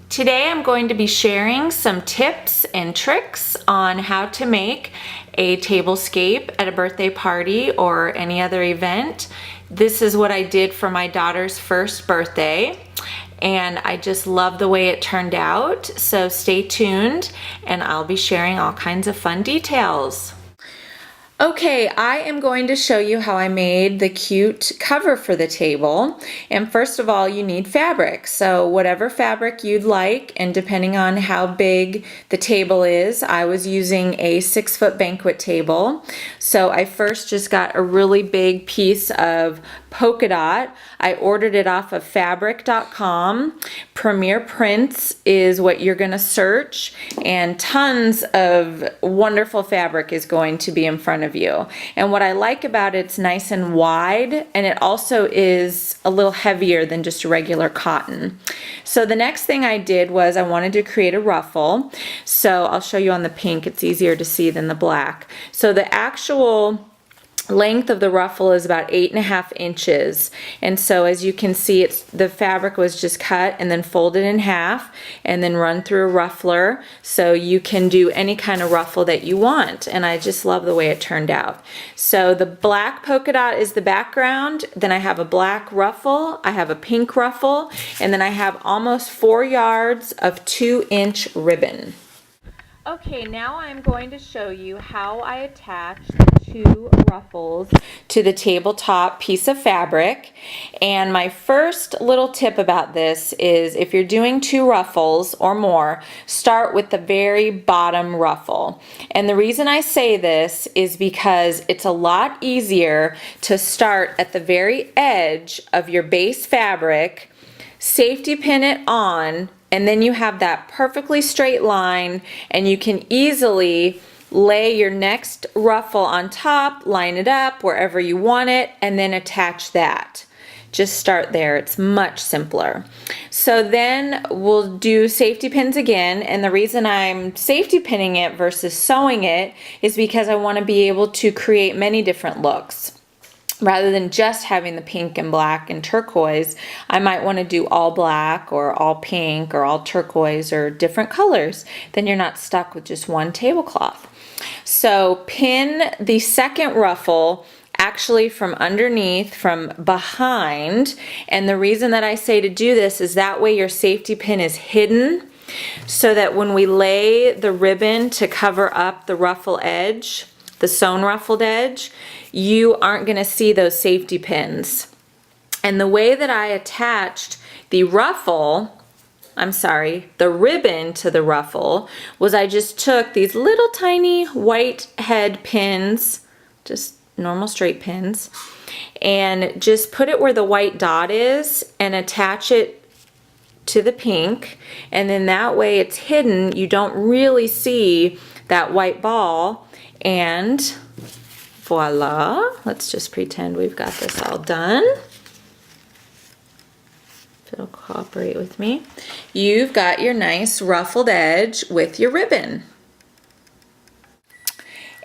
Today I'm going to be sharing some tips and tricks on how to make a tablescape at a birthday party or any other event. This is what I did for my daughter's first birthday, and I just love the way it turned out. So stay tuned and I'll be sharing all kinds of fun details. Okay, I am going to show you how I made the cute cover for the table. And first of all, you need fabric. So whatever fabric you'd like, and depending on how big the table is, I was using a 6-foot banquet table. So I first just got a really big piece of polka dot. I ordered it off of fabric.com. Premier Prints is what you're going to search, and tons of wonderful fabric is going to be in front of you. And what I like about it, it's nice and wide, and it also is a little heavier than just regular cotton. So the next thing I did was I wanted to create a ruffle. So I'll show you on the pink, it's easier to see than the black. So the actual length of the ruffle is about 8.5 inches, and so as you can see, the fabric was just cut and then folded in half and then run through a ruffler, so you can do any kind of ruffle that you want, and I just love the way it turned out. So the black polka dot is the background, then I have a black ruffle, I have a pink ruffle, and then I have almost 4 yards of 2-inch ribbon. Okay, now I'm going to show you how I attach the 2 ruffles to the tabletop piece of fabric. And my first little tip about this is if you're doing 2 ruffles or more, start with the very bottom ruffle. And the reason I say this is because it's a lot easier to start at the very edge of your base fabric, safety pin it on, and then you have that perfectly straight line, and you can easily lay your next ruffle on top, line it up wherever you want it, and then attach that. Just start there, it's much simpler. So then we'll do safety pins again, and the reason I'm safety pinning it versus sewing it is because I want to be able to create many different looks. Rather than just having the pink and black and turquoise, I might want to do all black or all pink or all turquoise or different colors. Then you're not stuck with just one tablecloth. So pin the second ruffle actually from underneath, from behind, and the reason that I say to do this is that way your safety pin is hidden, so that when we lay the ribbon to cover up the ruffle edge, the sewn ruffled edge, you aren't going to see those safety pins. And the way that I attached the the ribbon to the ruffle was I just took these little tiny white head pins, just normal straight pins, and just put it where the white dot is and attach it to the pink, and then that way it's hidden, you don't really see that white ball. And voila, let's just pretend we've got this all done. If it'll cooperate with me. You've got your nice ruffled edge with your ribbon.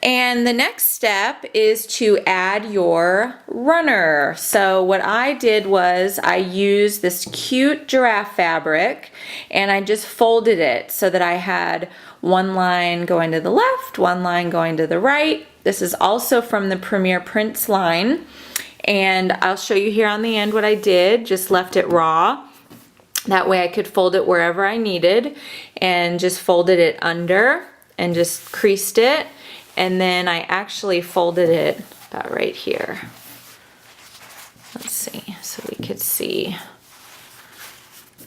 And the next step is to add your runner. So what I did was I used this cute giraffe fabric and I just folded it so that I had one line going to the left, one line going to the right. This is also from the Premier Prints line, and I'll show you here on the end what I did. Just left it raw. That way I could fold it wherever I needed, and just folded it under and just creased it. And then I actually folded it about right here. Let's see, so we could see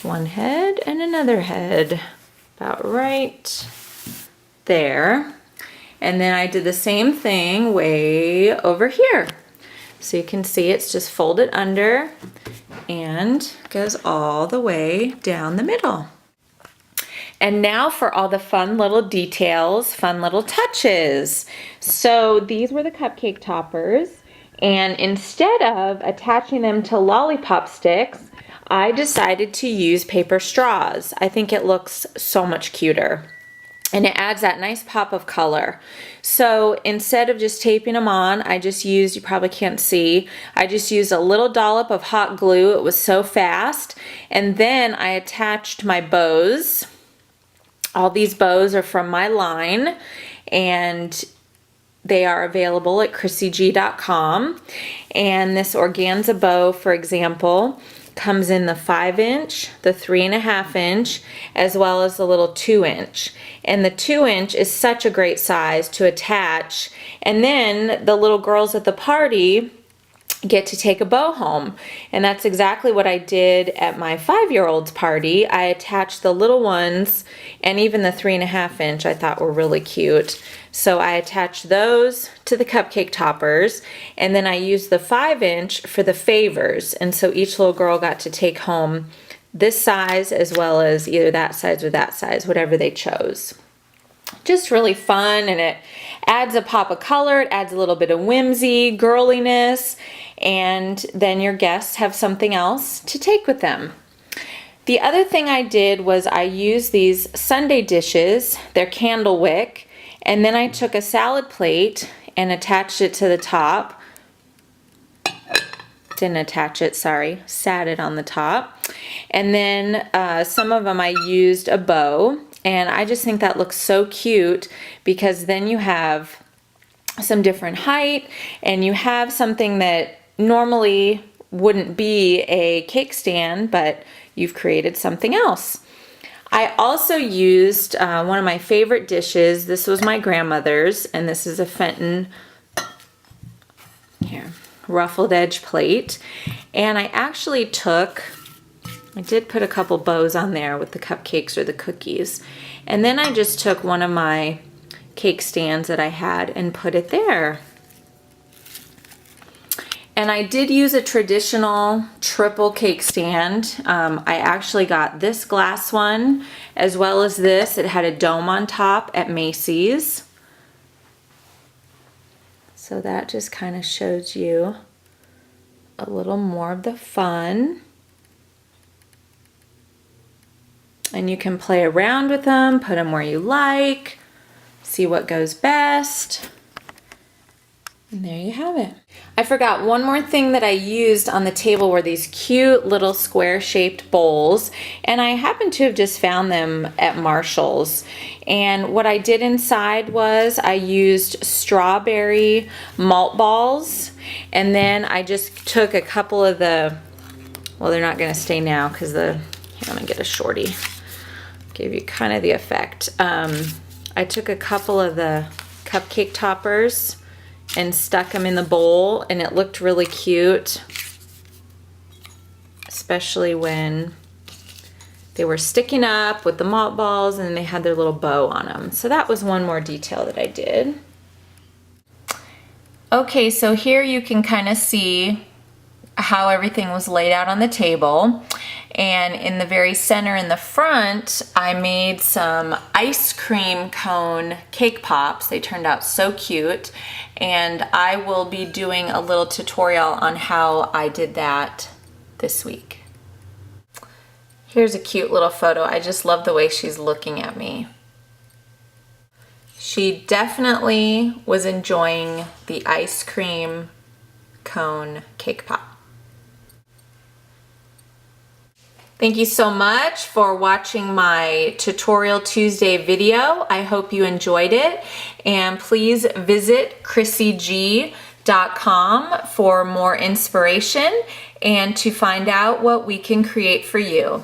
one head and another head about right there. And then I did the same thing way over here. So you can see it's just folded under and goes all the way down the middle. And now for all the fun little details, fun little touches. So these were the cupcake toppers, and instead of attaching them to lollipop sticks, I decided to use paper straws. I think it looks so much cuter. and it adds that nice pop of color. So instead of just taping them on, I just used, you probably can't see, I just used a little dollop of hot glue. It was so fast. And then I attached my bows. All these bows are from my line, and they are available at chrissygee.com. And this organza bow, for example, comes in the 5-inch, the 3.5-inch, as well as the little 2-inch. And the 2-inch is such a great size to attach. And then the little girls at the party get to take a bow home. And that's exactly what I did at my 5-year-old's party. I attached the little ones, and even the 3.5-inch I thought were really cute. So I attached those to the cupcake toppers, and then I used the 5-inch for the favors. And so each little girl got to take home this size as well as either that size or that size, whatever they chose. Just really fun, and it adds a pop of color, it adds a little bit of whimsy, girliness, and then your guests have something else to take with them. The other thing I did was I used these sundae dishes, they're candle wick, and then I took a salad plate and attached it to the top. Didn't attach it, sorry, sat it on the top. And then some of them I used a bow, and I just think that looks so cute because then you have some different height, and you have something that normally wouldn't be a cake stand, but you've created something else. I also used one of my favorite dishes. This was my grandmother's, and this is a Fenton here, ruffled edge plate. And I actually I did put a couple bows on there with the cupcakes or the cookies. And then I just took one of my cake stands that I had and put it there. And I did use a traditional triple cake stand. I actually got this glass one as well as this. It had a dome on top at Macy's. So that just kind of shows you a little more of the fun. And you can play around with them, put them where you like, see what goes best. And there you have it. I forgot one more thing that I used on the table were these cute little square shaped bowls, and I happened to have just found them at Marshall's. And what I did inside was I used strawberry malt balls, and then I just took a couple of the, well, they're not gonna stay now because here, let me get a shorty. Give you kind of the effect. I took a couple of the cupcake toppers and stuck them in the bowl, and it looked really cute, especially when they were sticking up with the malt balls and they had their little bow on them. So that was one more detail that I did. Okay, so here you can kind of see how everything was laid out on the table. And in the very center in the front, I made some ice cream cone cake pops. They turned out so cute. And I will be doing a little tutorial on how I did that this week. Here's a cute little photo. I just love the way she's looking at me. She definitely was enjoying the ice cream cone cake pop. Thank you so much for watching my Tutorial Tuesday video. I hope you enjoyed it, and please visit chrissygee.com for more inspiration and to find out what we can create for you.